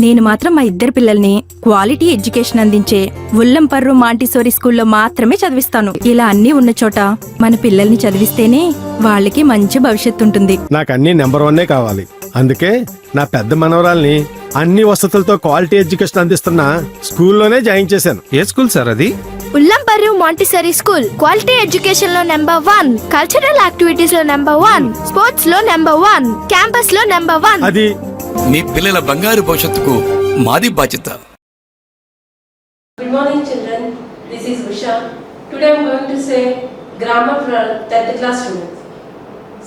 నేను మాత్రం మా ఇద్దరు పిల్లల్ని క్వాలిటీ ఎడ్యుకేషన్ అందించే ఉల్లంపర్రు మాంటిసోరీ స్కూల్లో మాత్రమే చదివిస్తాను. ఇలా అన్నీ ఉన్న చోట మన పిల్లల్ని చదివిస్తేనే వాళ్ళకి మంచి భవిష్యత్తు ఉంటుంది. నాకు అన్ని నెంబర్ 1 కావాలి. అందుకే నా పెద్ద మనవరాల్ని అన్ని వసతులతో క్వాలిటీ ఎడ్యుకేషన్ అందిస్తున్న స్కూల్లోనే జాయిన్ చేశాను. ఏ స్కూల్ సార్ అది? ఉల్లంపర్రు మాంటిసరీ స్కూల్. క్వాలిటీ ఎడ్యుకేషన్ లో నెంబర్ 1, కల్చరల్ యాక్టివిటీస్ లో నెంబర్ 1, స్పోర్ట్స్ లో నెంబర్ 1, క్యాంపస్ లో నెంబర్ 1. అది మీ పిల్లల బంగారు భవిష్యత్తుకు మాది బాధ్యత. Good morning children, this is Usha. Today I am going to say grammar for 10th class students.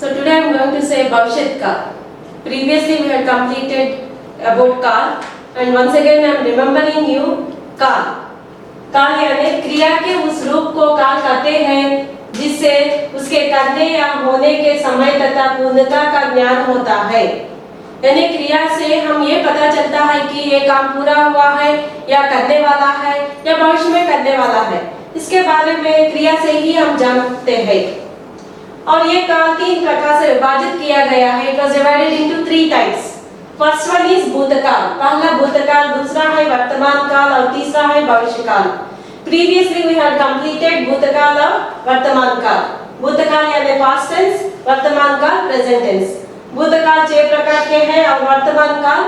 So today I am going to say Bhavishyat Kal. Previously we had completed about Kal and once again I am remembering you Kal. काल यानी क्रिया के उस रूप को काल कहते हैं जिससे उसके करने या होने के समय तथा पूर्णता का ज्ञान होता है। यानी क्रिया से हम ये पता चलता है कि ये काम पूरा हुआ है या करने वाला है या भविष्य में करने वाला है। इसके बारे में क्रिया से ही हम जानते हैं। और ये काल 3 प्रकार से विभाजित किया गया है। It was divided into 3 types. First one is भूतकाल, पहला भूतकाल, दूसरा है वर्तमान काल और तीसरा है भविष्य काल। Previously we had completed भूतकाल और वर्तमान काल। भूतकाल यानी past tense, वर्तमान काल present tense। भूतकाल 6 प्रकार के हैं और वर्तमान काल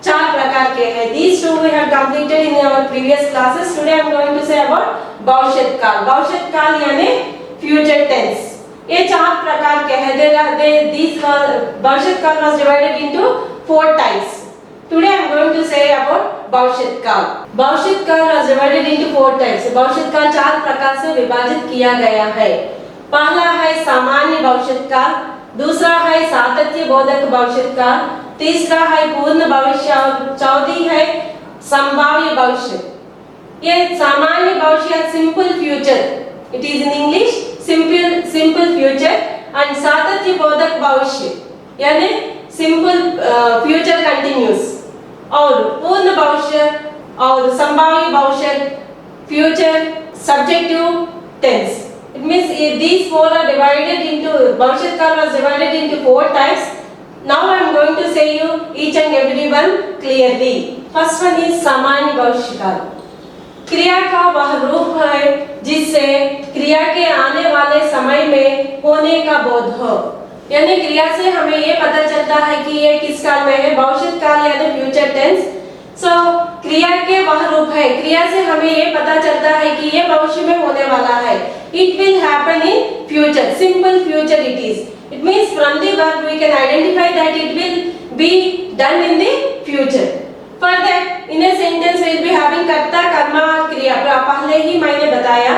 4 प्रकार के हैं। These two we have completed in our previous classes. Today I am going to say about भविष्यत काल। भविष्यत काल यानी future tense। ये 4 प्रकार के हैं। भविष्यत काल was divided into 4 types. Today I am going to say about भविष्यत काल। भविष्यत काल was divided into 4 types. भविष्यत काल 4 प्रकार से विभाजित किया गया है। पहला है सामान्य भविष्यत काल, दूसरा है सातत्य बोधक भविष्यत काल, तीसरा है पूर्ण भविष्य और चौथी है संभाव्य भविष्य। ये सामान्य भविष्य simple future, it is in English simple future, and सातत्य बोधक भविष्य यानी सिंपल फ्यूचर कंटिन्यूस, और पूर्ण भविष्य और संभाव्य भविष्य future subjunctive tense. It means these 4 are divided into, Bhavishyat Kal was divided into 4 types. Now I am going to say you each and every one clearly. First one is सामान्य भविष्य काल। क्रिया का वह रूप है जिससे क्रिया के आने वाले समय में होने का बोध हो। यानी क्रिया से हमें ये पता चलता है कि ये किस काल में है। भविष्यत काल यानी फ्यूचर टेंस। सो क्रिया के वह रूप है, क्रिया से हमें ये पता चलता है कि ये भविष्य में होने वाला है। It will happen in future, simple future it is. It means from the verb we can identify that it will be done in the future. For that in a sentence we will be having कर्ता, कर्मा और क्रिया। पहले ही मैंने बताया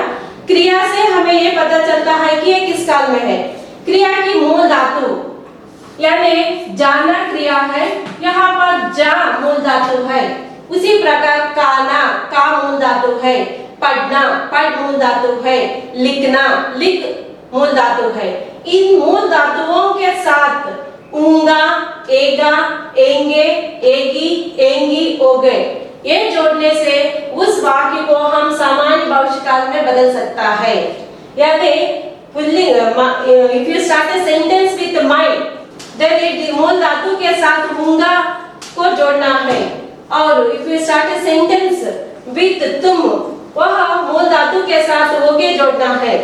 क्रिया से हमें ये पता चलता है कि ये किस काल में है। क्रिया की मूल धातु यानी जाना क्रिया है, यहाँ पर जा मूल धातु है। उसी प्रकार काना का मूल धातु है, पढ़ना पढ़ मूल धातु है, लिखना लिख मूल धातु है। इन मूल धातुओं के साथ ऊंगा, एगा, एंगे, एगी, एंगी, ओगे ये जोड़ने से उस वाक्य को हम सामान्य भविष्य काल में बदल सकता है। यानी if you start a sentence with my, then it मूल धातु के साथ ऊंगा को जोड़ना है, और if you start a sentence with तुम, वह मूल धातु के साथ ओगे जोड़ना है।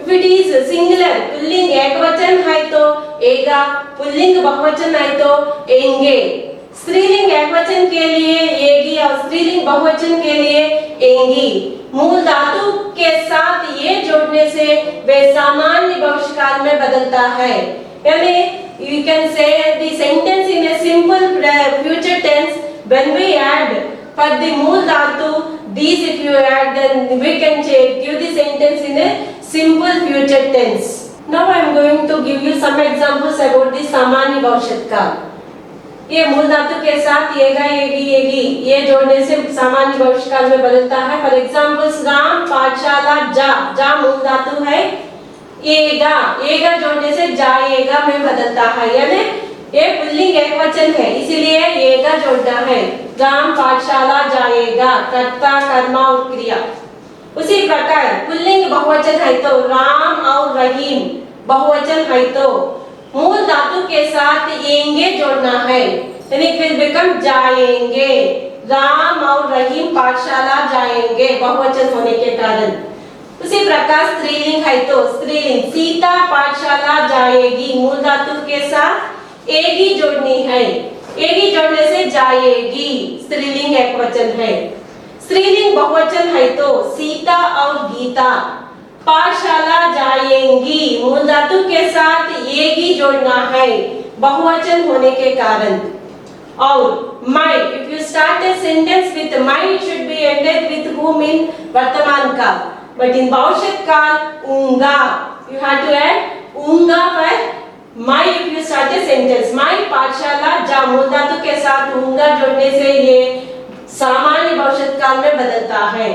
If it is singular, pulling एकवचन है तो एगा, पुल्लिंग बहुवचन है तो एंगे। स्त्रीलिंग एकवचन के लिए एगी और स्त्रीलिंग बहुवचन के लिए एंगी। मूल धातु के साथ ये जोड़ने से वे सामान्य भविष्य काल में बदलता है। यानी you can say the sentence in a simple future tense when we add for the mool dhatu these, if you add then we can give the sentence in a simple future tense. Now I am going to give you some examples about the सामान्य भविष्यत काल। ये मूल धातु के साथ येगा, येगी, येगी ये जोड़ने से सामान्य भविष्य काल में बदलता है। फॉर एग्जाम्पल्स राम, पाठशाला, जा जा मूल धातु है, येगा येगा जोड़ने से जाएगा में बदलता है। यानी ये पुल्लिंग एकवचन है इसीलिए येगा जोड़ना है। राम पाठशाला जाएगा, कर्ता कर्मा और क्रिया। उसी प्रकार पुल्लिंग बहुवचन है तो राम और रहीम, बहुवचन है तो मूल धातु के साथ येंगे जोड़ना है। then it will become जाएंगे। राम और रहीम पाठशाला जाएंगे बहुवचन होने के कारण। उसी प्रकार स्त्रीलिंग है तो स्त्रीलिंग सीता पाठशाला जाएगी, मूल धातु के साथ एगी जोड़नी है, एगी जोड़ने से जाएगी, स्त्रीलिंग एकवचन है। स्त्रीलिंग बहुवचन है तो सीता और गीता पाठशाला जाएंगी, मूल धातु के साथ एगी जोड़ना है बहुवचन होने के कारण। और my, if you start a sentence with my, it should be ended with whom in वर्तमान काल, but in भविष्यत काल ऊंगा, you have to add ऊंगा पर my if you start a sentence। my पाठशाला जा मूल धातु के साथ ऊंगा जोड़ने से ये सामान्य भविष्यत काल में बदलता है।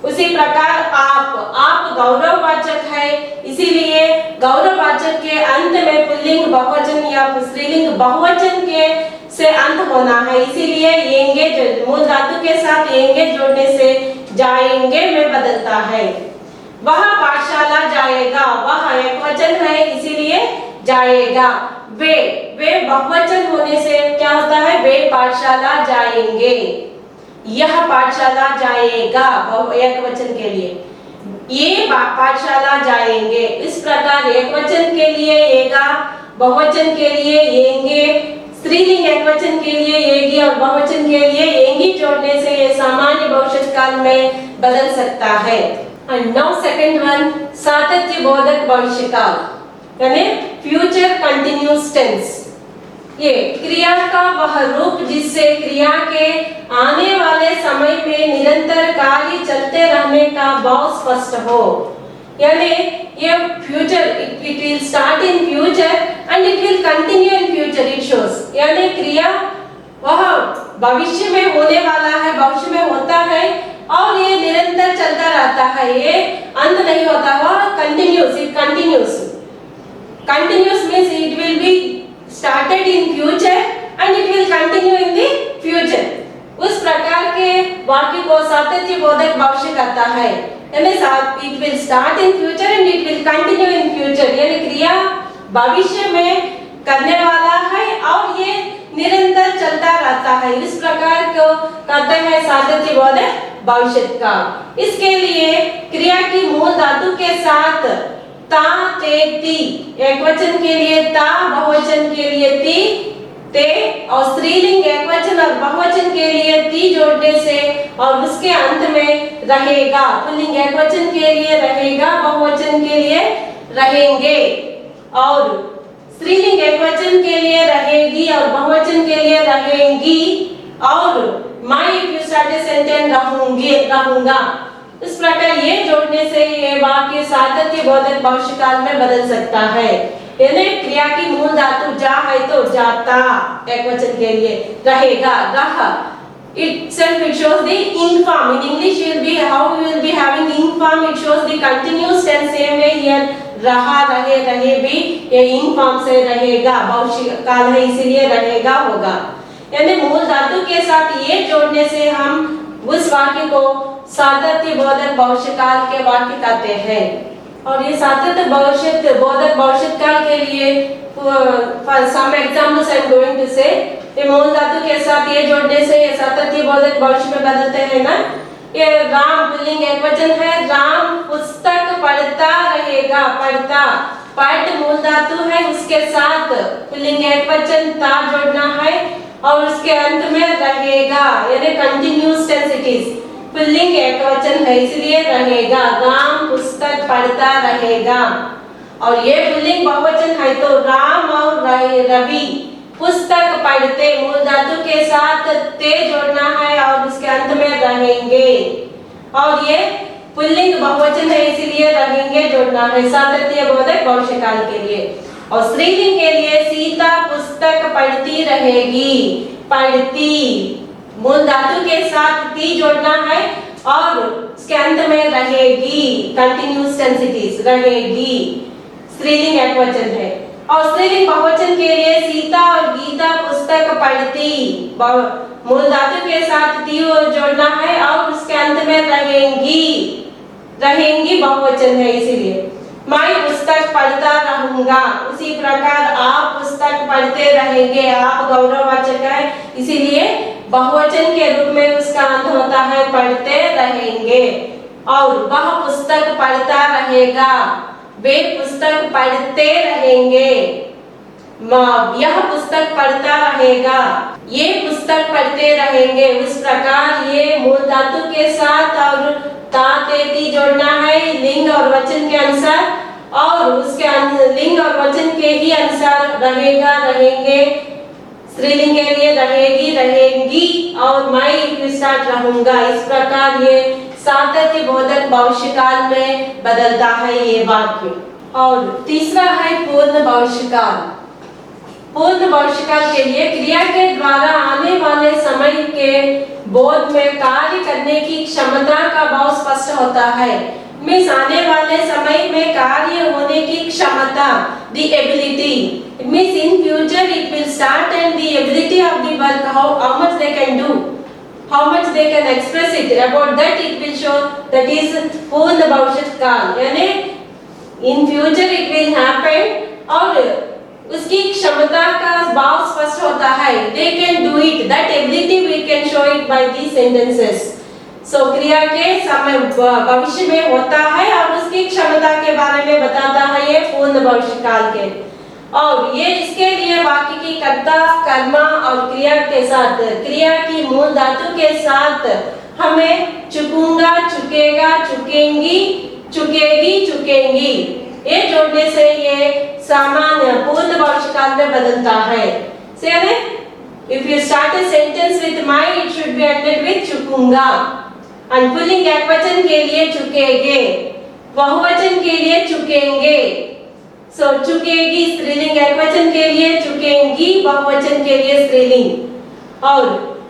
उसी प्रकार आप गौरववाचक है, इसीलिए गौरववाचक के अंत में पुल्लिंग बहुवचन या स्त्रीलिंग बहुवचन के से अंत होना है, इसीलिए येंगे मूल धातु के साथ येंगे जोड़ने से जाएंगे में बदलता है। वह पाठशाला जाएगा, वह एकवचन है इसीलिए जाएगा। वे बहुवचन होने से क्या होता है, वे पाठशाला जाएंगे। यह पाठशाला जाएगा एकवचन के लिए, ये पाठशाला जाएंगे। इस प्रकार एकवचन के लिए येगा, बहुवचन के लिए येंगे, स्त्रीलिंग एकवचन के लिए येगी और बहुवचन के लिए येंगी जोड़ने से ये सामान्य भविष्यत काल में बदल सकता है। एंड नाउ सेकंड वन, सातत्य बोधक भविष्य काल यानी फ्यूचर कंटिन्यूअस टेंस। ये क्रिया का वह रूप जिससे क्रिया के आने वाले समय में निरंतर कार्य चलते रहने का भाव स्पष्ट हो, यानी ये future it will start in future and it will continue in future, it shows यानी क्रिया वह भविष्य में होने वाला है, भविष्य में होता है और ये निरंतर चलता रहता है, ये अंत नहीं होता, वह continuous, it continuous. Continuous means it will B started in future and it will continue in the future। उस प्रकार के वाक्य को सातत्य बोधक भविष्य कहता है, यानी it will start in future and it will continue in future, यानी क्रिया भविष्य में करने वाला है और ये निरंतर चलता रहता है। इस प्रकार को कहते हैं सातत्य बोधक भविष्य का। इसके लिए क्रिया की मूल धातु के साथ ता ते ती, एकवचन के लिए ता, बहुवचन के लिए ती ते और स्त्रीलिंग एकवचन और बहुवचन के लिए ती जोड़ने से और उसके अंत में रहेगा, पुल्लिंग एकवचन के लिए रहेगा, बहुवचन के लिए रहेंगे और स्त्रीलिंग एकवचन के लिए रहेगी और बहुवचन के लिए रहेंगी और मैं if you start a sentence रहूंगी, रहूंगा। इस प्रकार ये जोड़ने से ये वाक्य सातत्य बोधक भविष्य काल में बदल सकता है। यानी क्रिया की मूल धातु जा है तो जाता, एकवचन के लिए रहेगा, रह। Itself it shows the ing form. In English you will be how you will be having ing form. It shows the continuous tense, same way here रहा, रहे, रहे भी ये ing form से रहेगा, भविष्य काल है इसीलिए रहेगा होगा। यानी मूल धातु के साथ ये जोड़ने से हम उस वाक्य को सातत्य बोधक भविष्य काल के वाक्य कहते हैं। और ये सातत्य बोधक भविष्य काल के लिए for some examples I am going to say, ये मूल धातु के साथ ये जोड़ने से ये सातत्य बोधक भविष्य में बदलते हैं ना। ये राम पुल्लिंग एकवचन है, राम पुस्तक पढ़ता रहेगा, पढ़ता, पढ़ मूल धातु है, उसके साथ पुल्लिंग एकवचन ता जोड़ना है और उसके अंत में रहेगा, यानी कंटिन्यूअस टेंस इट इज। पुल्लिंग एकवचन है इसलिए रहेगा, राम पुस्तक पढ़ता रहेगा। और ये पुल्लिंग बहुवचन है तो राम और रवि पुस्तक पढ़ते, मूल धातु के साथ ते जोड़ना है और उसके अंत में रहेंगे। और ये पुल्लिंग बहुवचन है इसीलिए रहेंगे जोड़ना है सातत्य बोधक भविष्य काल के लिए। और स्त्रीलिंग के लिए सीता पुस्तक पढ़ती रहेगी, पढ़ती, मूल धातु के साथ ती जोड़ना है और उसके अंत में रहेगी, कंटिन्यूअस टेंस इट इज, रहेगी, स्त्रीलिंग एकवचन है। और स्त्रीलिंग बहुवचन के लिए सीता और गीता पुस्तक पढ़ती, मूल धातु के साथ ती जोड़ना है और उसके अंत में रहेंगी, रहेंगी बहुवचन है इसीलिए। मैं पुस्तक पढ़ता रहूंगा, उसी प्रकार आप पुस्तक पढ़ते रहेंगे। आप गौरववाचक है, इसीलिए बहुवचन के रूप में उसका अंत होता है पढ़ते रहेंगे। और वह पुस्तक पढ़ता रहेगा, वे पुस्तक पढ़ते रहेंगे, यह पुस्तक पढ़ता रहेगा, ये पुस्तक पढ़ते रहेंगे। उस प्रकार ये मूल धातु के साथ और ता ते ती जोड़ना है लिंग और वचन के अनुसार, और उसके लिंग और वचन के ही अनुसार रहेगा, रहेंगे, स्त्रीलिंग के लिए रहेगी, रहेंगी, और मैं स्टार्ट रहूंगा। इस प्रकार ये सातत्य बोधक भविष्यकाल में बदलता है ये वाक्य। और तीसरा है पूर्ण भविष्यकाल। पूर्ण भविष्यकाल के लिए क्रिया के द्वारा आने वाले समय के बोध में कार्य करने की क्षमता का भाव स्पष्ट होता है। मीन्स आने वाले समय में कार्य होने की क्षमता, the ability. It means in future it will start and the ability of the work, how much they can do, how much they can express it. About that it will show, that is पूर्ण भविष्य काल, यानी in future it will happen, और उसकी क्षमता का भाव स्पष्ट होता है। They can do it, that ability we can show it by these sentences. So क्रिया के समय भविष्य में होता है और उसकी क्षमता के बारे में बताता है ये पूर्ण भविष्य काल के। और ये इसके लिए वाक्य की कर्ता, कर्मा और क्रिया के साथ, क्रिया की मूल धातु के साथ हमें चुकूंगा, चुकेगा, चुकेंगी, चुकेगी, चुकेंगी, ये जोड़ने से ये सामान्य पूर्ण भविष्य काल में बदलता है। Say if you start a sentence with my, it should be ended with चुकूंगा। and pulling एकवचन के लिए चुकेगे, बहुवचन के लिए चुकेंगे। so चुकेगी स्त्रीलिंग एकवचन के लिए, चुकेंगी बहुवचन के लिए स्त्रीलिंग। और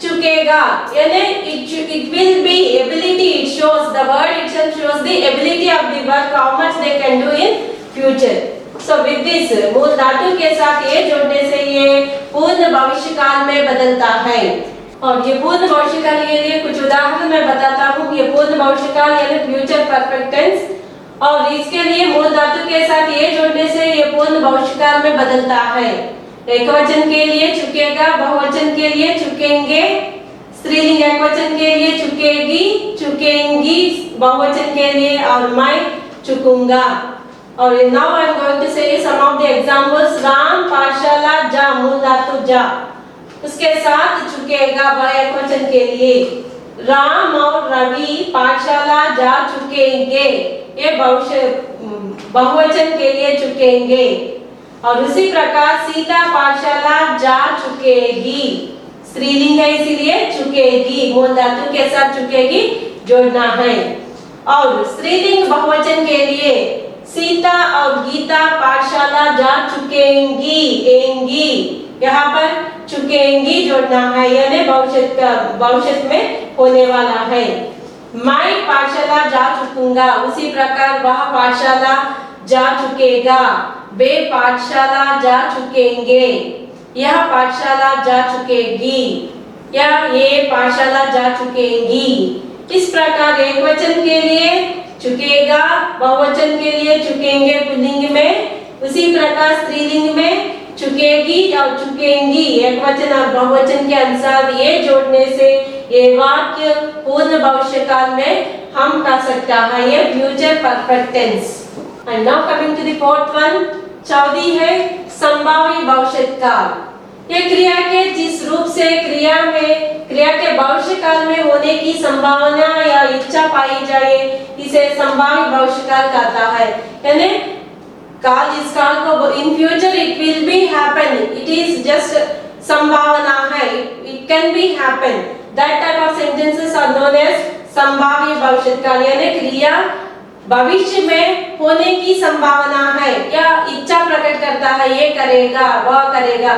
चुकेगा यानी it will be ability, it shows, the word itself shows the ability of the work, how much they can do in future. So with this मूल धातु के साथ ये जोड़ने से ये पूर्ण भविष्य काल में बदलता है। और ये पूर्ण भविष्य काल के लिए कुछ उदाहरण मैं बताता हूँ। ये पूर्ण भविष्य काल यानी फ्यूचर परफेक्ट टेंस, और इसके लिए मूल धातु के साथ ये जोड़ने से ये पूर्ण भविष्य काल में बदलता है। एकवचन के लिए चुकेगा, बहुवचन के लिए चुकेंगे, स्त्रीलिंग एकवचन के लिए चुकेगी, चुकेंगी बहुवचन के लिए, और मैं चुकूंगा। और now I am going to say some of the examples. Ram पाठशाला जा, मूल धातु जा, उसके साथ चुकेगा एकवचन के लिए। राम और रवि पाठशाला जा चुकेंगे, ये बहुवचन के लिए चुकेंगे। और उसी प्रकार सीता पाठशाला जा चुकेगी, स्त्रीलिंग है इसीलिए चुकेगी, मूल धातु के साथ चुकेगी जोड़ना है। और स्त्रीलिंग बहुवचन के लिए सीता और गीता पाठशाला जा चुकेंगी, एंगी, यहाँ पर चुकेंगी जोड़ना है, यानी भविष्य में होने वाला है। मैं पाठशाला जा चुकूंगा, उसी प्रकार वह पाठशाला जा चुकेगा, वे पाठशाला जा चुकेंगे, यह पाठशाला जा चुकेगी, या ये पाठशाला जा चुकेंगी। इस प्रकार एकवचन के लिए चुकेगा, बहुवचन के लिए चुकेंगे पुल्लिंग में, उसी प्रकार स्त्रीलिंग में चुकेगी और चुकेंगी एकवचन और बहुवचन के अनुसार ये जोड़ने से ये वाक्य पूर्ण भविष्य काल में हम कह सकता है, ये future perfect tense. And now coming to the fourth one, चौथी है संभावी भविष्य काल। ये क्रिया के जिस रूप से क्रिया के भविष्य काल में होने की संभावना या इच्छा पाई जाए, इसे संभावी भविष्य काल कहता है। यानी काल, इस काल को in future it will be happen, it is just संभावना है, it can be happen. That type of sentences are known as संभावी भविष्य काल, यानी क्रिया भविष्य में होने की संभावना है या इच्छा प्रकट करता है, ये करेगा, वह करेगा।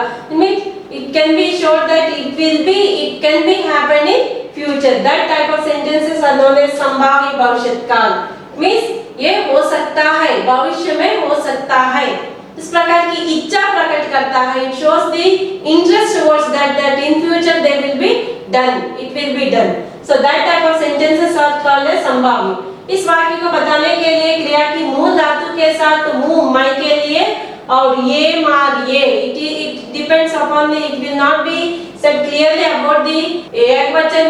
It can be sure that it will be, it can be happen in future. That type of sentences are known as संभावी भविष्य काल। Means ये हो सकता है, भविष्य में हो सकता है, इस प्रकार की इच्छा प्रकट करता है। It shows the interest towards that in future they will be done, it will be done. So that type of sentences are called as संभावी। इस वाक्य को बताने के लिए क्रिया की मूल धातु के साथ मुंह माई के लिए और ये मार ये it depends upon the it will not be said clearly about the एकवचन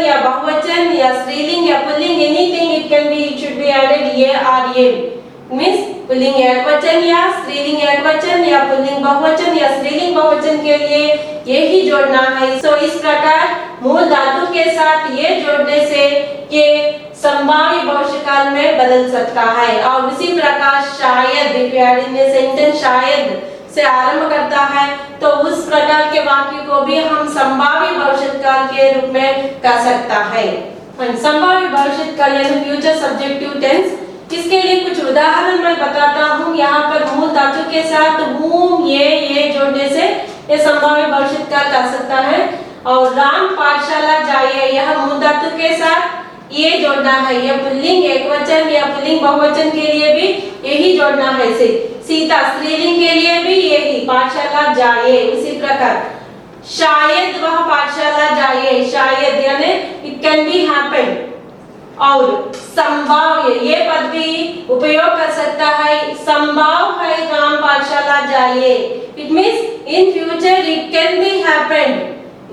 या बहुवचन या स्त्रीलिंग या पुल्लिंग anything it can be it should be added ये और ये मींस पुल्लिंग एकवचन या स्त्रीलिंग एकवचन या पुल्लिंग बहुवचन या स्त्रीलिंग बहुवचन के लिए ये ही जोड़ना है। सो इस प्रकार मूल धातु के साथ ये जोड़ने से ये संभाव्य भविष्य काल में बदल सकता है। और उसी प्रकार शायद सेंटेंस शायद से आरंभ करता है तो उस प्रकार के वाक्य को भी हम संभाव्य भविष्य काल के रूप में कह सकता है। संभाव्य भविष्य काल यानी फ्यूचर सब्जेक्टिव टेंस, इसके लिए कुछ उदाहरण मैं बताता हूँ। यहाँ पर मूल धातु के साथ हूँ ये जोड़ने से ये संभाव्य भविष्य काल कह सकता है। और राम पाठशाला जाइए, यह मूल धातु के साथ ये जोड़ना है। यह पुल्लिंग एकवचन या पुल्लिंग बहुवचन के लिए भी यही जोड़ना है। सीता स्त्रीलिंग के लिए भी यही पाठशाला जाइए। उसी प्रकार शायद वह पाठशाला जाइए, शायद यानी इट कैन बी हैपन। और संभाव्य ये पद भी उपयोग कर सकता है, संभव है राम पाठशाला जाइए। It means in future it can be happen.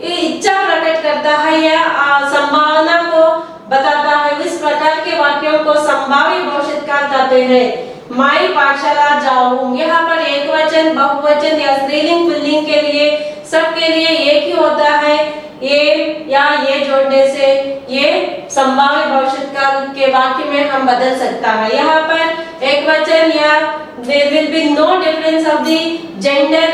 ये इच्छा प्रकट करता है या संभावना को बताता है। इस प्रकार के वाक्यों को संभाव्य भविष्य काल कहते हैं। मैं पाठशाला जाऊं, यहाँ पर एक वचन बहुवचन या स्त्रीलिंग पुल्लिंग के लिए सबके लिए एक ही होता है। ये या ये जोड़ने से ये संभाव्य भविष्य काल के वाक्य में हम बदल सकता है। यहाँ पर एक वचन या there will be no difference of the gender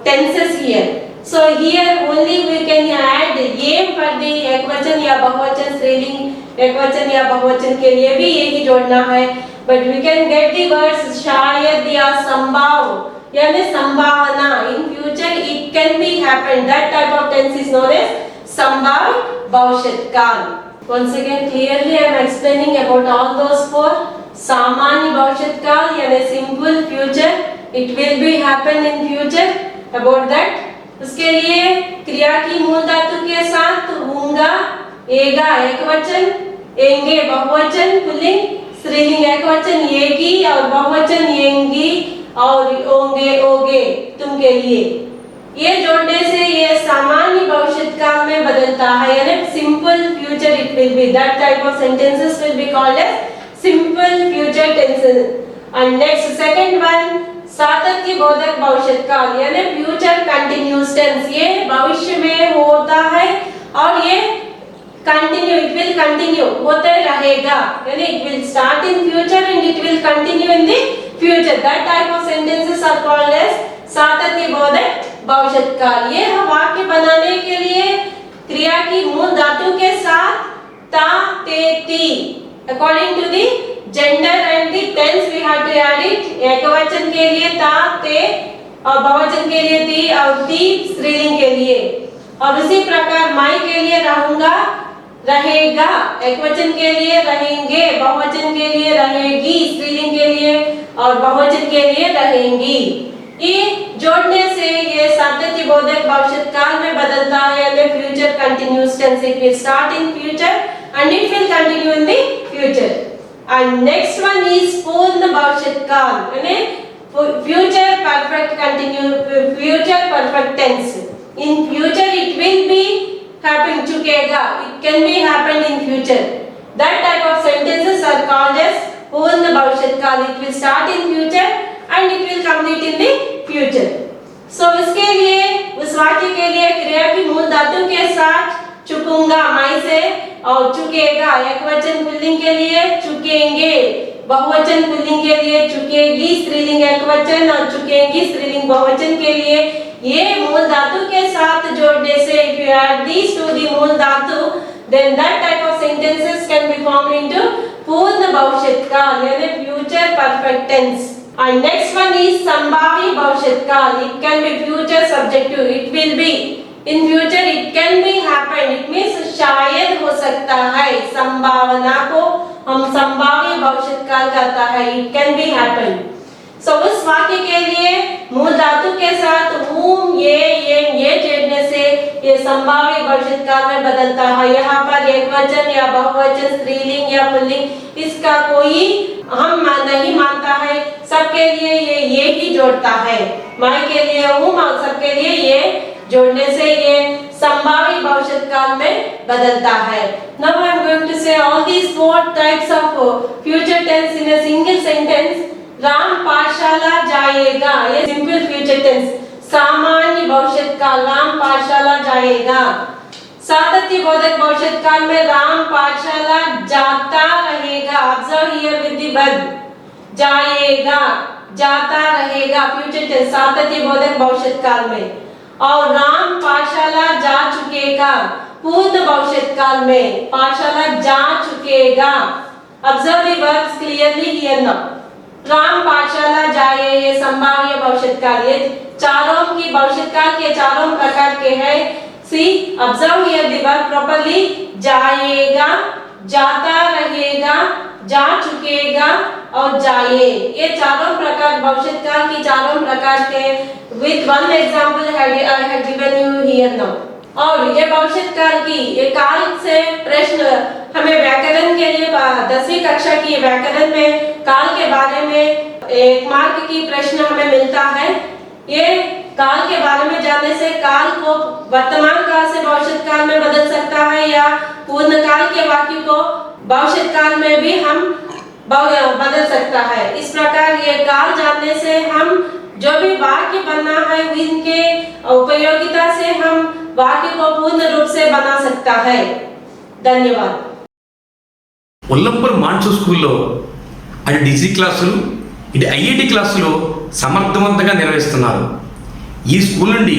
tenses here. So here only we can add ये for the एक वचन या बहुवचन स्त्रीलिंग एक वचन या बहुवचन के लिए भी यही जोड़ना है। But we can get the words शायद या संभाव यानी संभावना। In future it can be happen. That type of tense is known as संभाव्य भविष्य काल। Once again clearly I am explaining about all those four. सामान्य भविष्य काल यानी simple future, it will be happen in future, about that। उसके लिए क्रिया की मूल धातु के साथ होगा एगा एकवचन, एंगे बहुवचन पुल्लिंग, स्त्रीलिंग एकवचन येगी और बहुवचन येंगी और ओंगे ओगे तुम के लिए। ये जोड़ने से ये सामान्य भविष्य काल में बदलता है यानी simple future it will be. That type of sentences will be called as simple future tenses. And next second one सातत्य बोधक भविष्य काल यानी फ्यूचर कंटिन्यूअस टेंस। ये भविष्य में होता है और ये कंटिन्यू इट विल कंटिन्यू होते रहेगा यानी it will start in future and it will continue in the future. That type of sentences are called as सातत्य बोधक भविष्य काल। ये वाक्य बनाने के लिए क्रिया की मूल धातु के साथ ता ते ती according to the gender and the tense we have to add it. एकवचन के लिए ता ते और बहुवचन के लिए ती और ती स्त्रीलिंग के लिए। और उसी प्रकार माई के लिए रहूंगा रहेगा, एकवचन के लिए रहेंगे, बहुवचन के लिए रहेगी, स्त्रीलिंग के लिए और बहुवचन के लिए रहेंगी। ये जोड़ने से ये सातत्य बोधक भविष्य काल में बदलता है यानी future continuous tense. It will start in future and it will continue in the future. And next one is पूर्ण भविष्य काल यानी future perfect continue future perfect tense. In future it will be happening चुकेगा, it can be happened in future. That type of sentences are called as पूर्ण भविष्य काल। It will start in future and it will complete in the future. So इसके लिए उस वाक्य के लिए क्रिया की मूल धातु के साथ चुकूंगा माई से और चुकेगा एकवचन पुल्लिंग के लिए चुकेंगे, बहुवचन पुल्लिंग के लिए चुकेगी, स्त्रीलिंग एकवचन और चुकेंगी स्त्रीलिंग बहुवचन के लिए ये मूल धातु के साथ जोड़ने से if you add these to the मूल धातु then that type of sentences can be formed into पूर्ण भविष्य काल यानी future perfect tense. And next one is संभाव्य भविष्य काल। It can be future subjective, it will be in future, it can be happen, it means शायद हो सकता है। संभावना को हम संभाव्य भविष्य काल कहता है, it can be happen। सो उस वाक्य के लिए मूल धातु के साथ whom ये जोड़ने से ये संभाव्य भविष्य काल में बदलता है। यहाँ पर एक वचन या बहुवचन, स्त्रीलिंग या पुल्लिंग, इसका कोई हम नहीं मानता है। सबके लिए ये ही जोड़ता है। मैं के लिए whom और सबके लिए ये जोड़ने से ये संभाव्य भविष्य काल में बदलता है। Now I am going to say all these 4 types of future tense in a single sentence. Ram पाठशाला जाएगा, ये सिंपल फ्यूचर टेंस। सामान्य भविष्य काल, राम पाठशाला जाएगा। सातत्य बोधक भविष्य काल में राम पाठशाला जाता रहेगा। Observe here with the verb, जाएगा, जाता रहेगा, फ्यूचर टेंस सातत्य बोधक भविष्य काल में। और राम पाठशाला जा चुकेगा, पूर्ण भविष्य काल में, पाठशाला जा चुकेगा। Observe the verbs clearly here now. Ram पाठशाला जाए, ये संभाव्य भविष्य काल, ये चारों की भविष्य काल के चारों प्रकार के हैं। See observe here the verb properly, जाएगा, जाता रहेगा, जा चुकेगा और जाए, ये चारों प्रकार भविष्य काल की चारों प्रकार के। With one example I have given you here now. और ये भविष्य काल की ये काल से प्रश्न हमें व्याकरण के लिए 10वीं कक्षा की व्याकरण में काल के बारे में 1 मार्क की प्रश्न हमें मिलता है। ये काल के बारे में जानने से काल को वर्तमान काल से भविष्य काल में बदल सकता है या पूर्ण काल के वाक्य को भविष्य काल में भी हम बदल सकता है। इस प्रकार ये काल जानने से हम जो भी वाक्य बनना है इनके उपयोगिता से हम वाक्य को पूर्ण रूप से बना सकता है। धन्यवाद। ఉల్లంపూర్ మాన్సూర్ స్కూల్లో అటు డిసి క్లాసులు ఇటు ఐఐటి క్లాసులు సమర్థవంతంగా నిర్వహిస్తున్నారు. ఈ స్కూల్ నుండి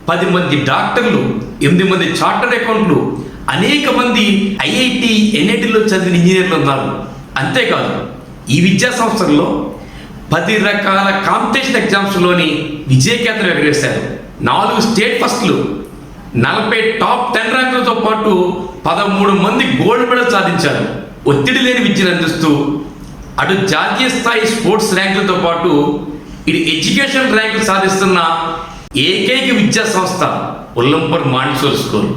10 మంది డాక్టర్లు, 8 మంది చార్టర్డ్ అకౌంట్లు, అనేక మంది ఐఐటి ఎన్ఐటిలో చదివిన ఇంజనీర్లు ఉన్నారు. అంతేకాదు ఈ విద్యా సంస్థల్లో 10 రకాల కాంపిటీషన్ ఎగ్జామ్స్లోని విజయకేతనం ఎగరేశారు. 4 స్టేట్ ఫస్ట్లు, 40 టాప్ 10 ర్యాంకులతో పాటు 13 మంది గోల్డ్ మెడల్ సాధించారు. ఒత్తిడి లేని విద్యను అందిస్తూ అటు జాతీయ స్థాయి స్పోర్ట్స్ ర్యాంకులతో పాటు ఇటు ఎడ్యుకేషన్ ర్యాంకులు సాధిస్తున్న ఏకైక విద్యా సంస్థ ఉల్లంపూర్ మాంటిసోరీ స్కూల్.